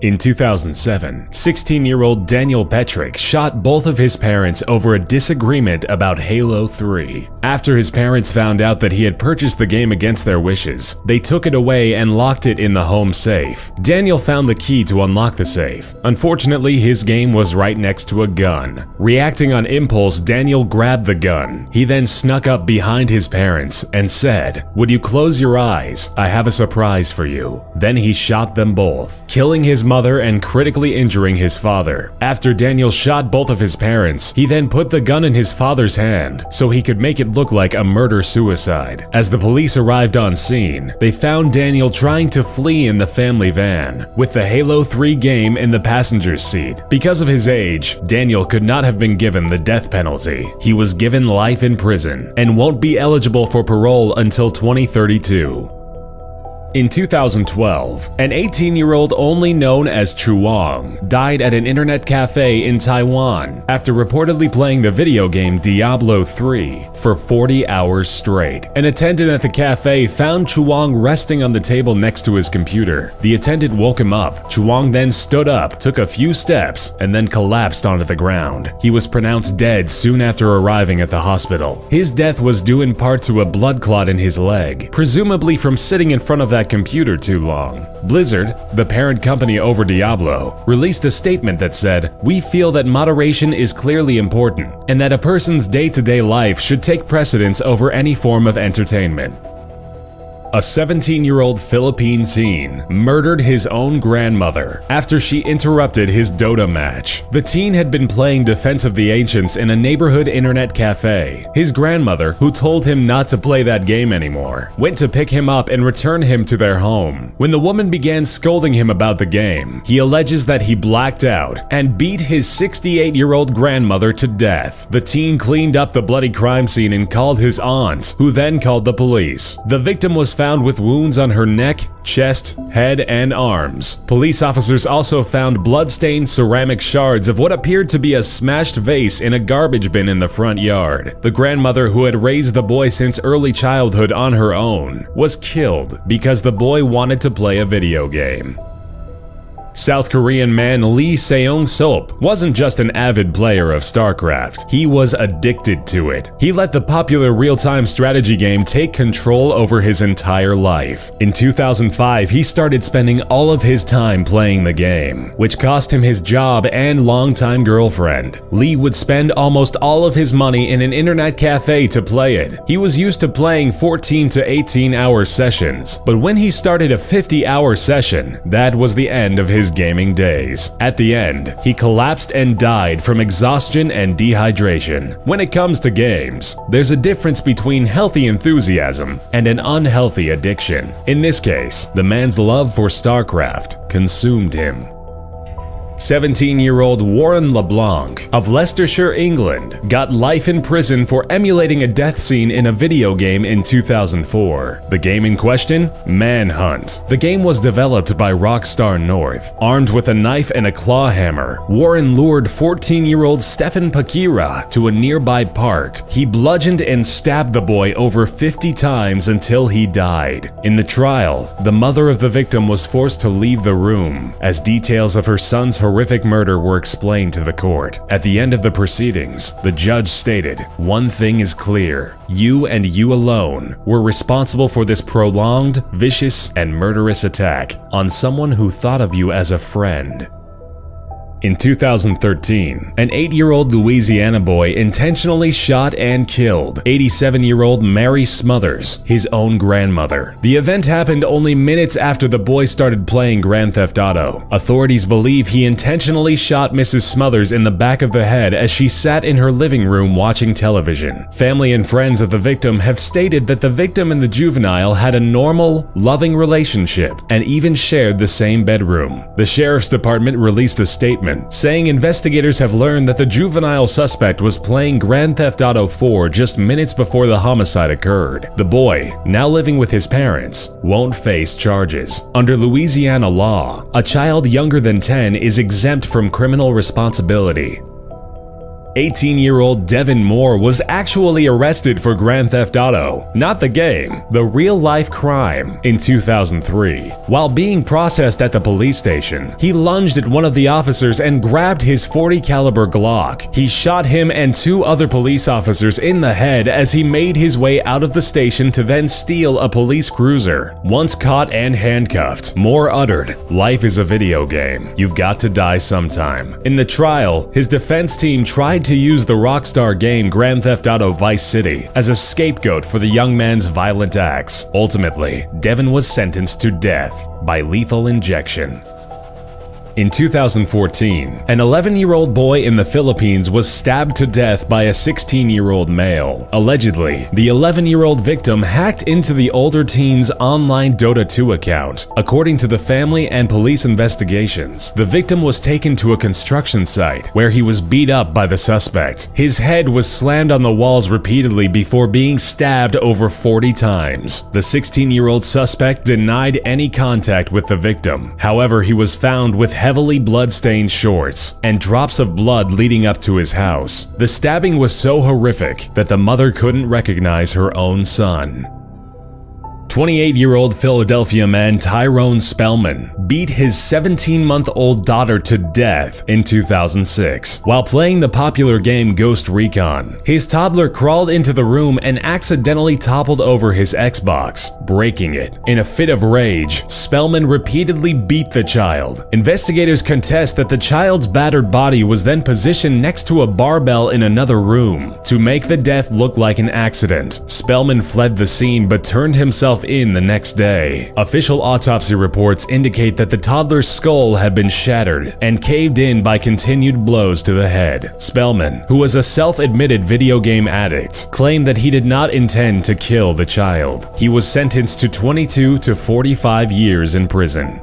In 2007, 16-year-old Daniel Petrick shot both of his parents over a disagreement about Halo 3. After his parents found out that he had purchased the game against their wishes, they took it away and locked it in the home safe. Daniel found the key to unlock the safe. Unfortunately, his game was right next to a gun. Reacting on impulse, Daniel grabbed the gun. He then snuck up behind his parents and said, "Would you close your eyes? I have a surprise for you." Then he shot them both, killing his mother and critically injuring his father. After Daniel shot both of his parents, he then put the gun in his father's hand so he could make it look like a murder-suicide. As the police arrived on scene, they found Daniel trying to flee in the family van, with the Halo 3 game in the passenger's seat. Because of his age, Daniel could not have been given the death penalty. He was given life in prison and won't be eligible for parole until 2032. In 2012, an 18-year-old only known as Chuang died at an internet cafe in Taiwan after reportedly playing the video game Diablo 3 for 40 hours straight. An attendant at the cafe found Chuang resting on the table next to his computer. The attendant woke him up. Chuang then stood up, took a few steps, and then collapsed onto the ground. He was pronounced dead soon after arriving at the hospital. His death was due in part to a blood clot in his leg, presumably from sitting in front of that computer too long. Blizzard, the parent company over Diablo, released a statement that said, "We feel that moderation is clearly important, and that a person's day-to-day life should take precedence over any form of entertainment." A 17-year-old Philippine teen murdered his own grandmother after she interrupted his Dota match. The teen had been playing Defense of the Ancients in a neighborhood internet cafe. His grandmother, who told him not to play that game anymore, went to pick him up and return him to their home. When the woman began scolding him about the game, he alleges that he blacked out and beat his 68-year-old grandmother to death. The teen cleaned up the bloody crime scene and called his aunt, who then called the police. The victim was found with wounds on her neck, chest, head, and arms. Police officers also found blood-stained ceramic shards of what appeared to be a smashed vase in a garbage bin in the front yard. The grandmother, who had raised the boy since early childhood on her own, was killed because the boy wanted to play a video game. South Korean man Lee Seong-sop wasn't just an avid player of StarCraft, he was addicted to it. He let the popular real-time strategy game take control over his entire life. In 2005, he started spending all of his time playing the game, which cost him his job and longtime girlfriend. Lee would spend almost all of his money in an internet cafe to play it. He was used to playing 14 to 18-hour sessions, but when he started a 50-hour session, that was the end of his gaming days. At the end, he collapsed and died from exhaustion and dehydration. When it comes to games, there's a difference between healthy enthusiasm and an unhealthy addiction. In this case, the man's love for StarCraft consumed him. 17-year-old Warren LeBlanc of Leicestershire, England, got life in prison for emulating a death scene in a video game in 2004. The game in question? Manhunt. The game was developed by Rockstar North. Armed with a knife and a claw hammer, Warren lured 14-year-old Stefan Pakira to a nearby park. He bludgeoned and stabbed the boy over 50 times until he died. In the trial, the mother of the victim was forced to leave the room as details of her son's horrific murder were explained to the court. At the end of the proceedings, the judge stated, "One thing is clear. You and you alone were responsible for this prolonged, vicious, and murderous attack on someone who thought of you as a friend." In 2013, an 8-year-old Louisiana boy intentionally shot and killed 87-year-old Mary Smothers, his own grandmother. The event happened only minutes after the boy started playing Grand Theft Auto. Authorities believe he intentionally shot Mrs. Smothers in the back of the head as she sat in her living room watching television. Family and friends of the victim have stated that the victim and the juvenile had a normal, loving relationship and even shared the same bedroom. The sheriff's department released a statement saying investigators have learned that the juvenile suspect was playing Grand Theft Auto 4 just minutes before the homicide occurred. The boy, now living with his parents, won't face charges. Under Louisiana law, a child younger than 10 is exempt from criminal responsibility. 18-year-old Devin Moore was actually arrested for Grand Theft Auto, not the game, the real-life crime, in 2003. While being processed at the police station, he lunged at one of the officers and grabbed his .40 caliber Glock. He shot him and 2 other police officers in the head as he made his way out of the station to then steal a police cruiser. Once caught and handcuffed, Moore uttered, "Life is a video game. You've got to die sometime." In the trial, his defense team tried to use the Rockstar game Grand Theft Auto Vice City as a scapegoat for the young man's violent acts. Ultimately, Devin was sentenced to death by lethal injection. In 2014, an 11-year-old boy in the Philippines was stabbed to death by a 16-year-old male. Allegedly, the 11-year-old victim hacked into the older teen's online Dota 2 account. According to the family and police investigations, the victim was taken to a construction site where he was beat up by the suspect. His head was slammed on the walls repeatedly before being stabbed over 40 times. The 16-year-old suspect denied any contact with the victim. However, he was found with heavily blood-stained shorts and drops of blood leading up to his house. The stabbing was so horrific that the mother couldn't recognize her own son. 28-year-old Philadelphia man Tyrone Spellman beat his 17-month-old daughter to death in 2006 while playing the popular game Ghost Recon. His toddler crawled into the room and accidentally toppled over his Xbox, breaking it. In a fit of rage, Spellman repeatedly beat the child. Investigators contest that the child's battered body was then positioned next to a barbell in another room to make the death look like an accident. Spellman fled the scene but turned himself in the next day. Official autopsy reports indicate that the toddler's skull had been shattered and caved in by continued blows to the head. Spellman, who was a self-admitted video game addict, claimed that he did not intend to kill the child. He was sentenced to 22 to 45 years in prison.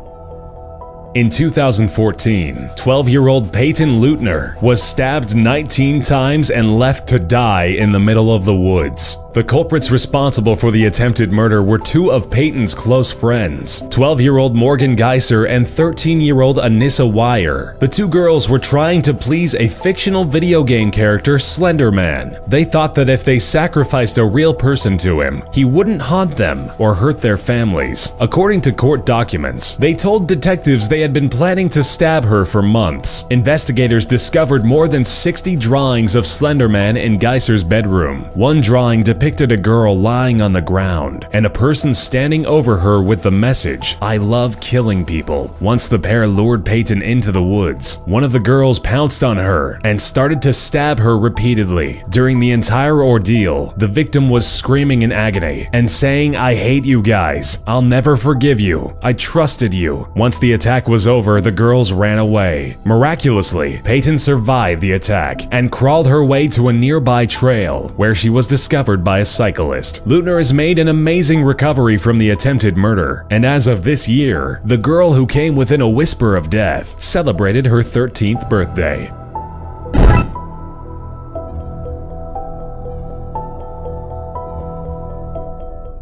In 2014, 12-year-old Peyton Leutner was stabbed 19 times and left to die in the middle of the woods. The culprits responsible for the attempted murder were 2 of Peyton's close friends, 12-year-old Morgan Geiser and 13-year-old Anissa Wire. The 2 girls were trying to please a fictional video game character, Slender Man. They thought that if they sacrificed a real person to him, he wouldn't haunt them or hurt their families. According to court documents, they told detectives they had been planning to stab her for months. Investigators discovered more than 60 drawings of Slender Man in Geiser's bedroom. One drawing depicted a girl lying on the ground and a person standing over her with the message, "I love killing people." Once the pair lured Peyton into the woods, one of the girls pounced on her and started to stab her repeatedly. During the entire ordeal, the victim was screaming in agony and saying, "I hate you guys. I'll never forgive you. I trusted you." Once the attack was over, the girls ran away. Miraculously, Peyton survived the attack and crawled her way to a nearby trail where she was discovered by a cyclist. Leutner has made an amazing recovery from the attempted murder, and as of this year, the girl who came within a whisper of death celebrated her 13th birthday.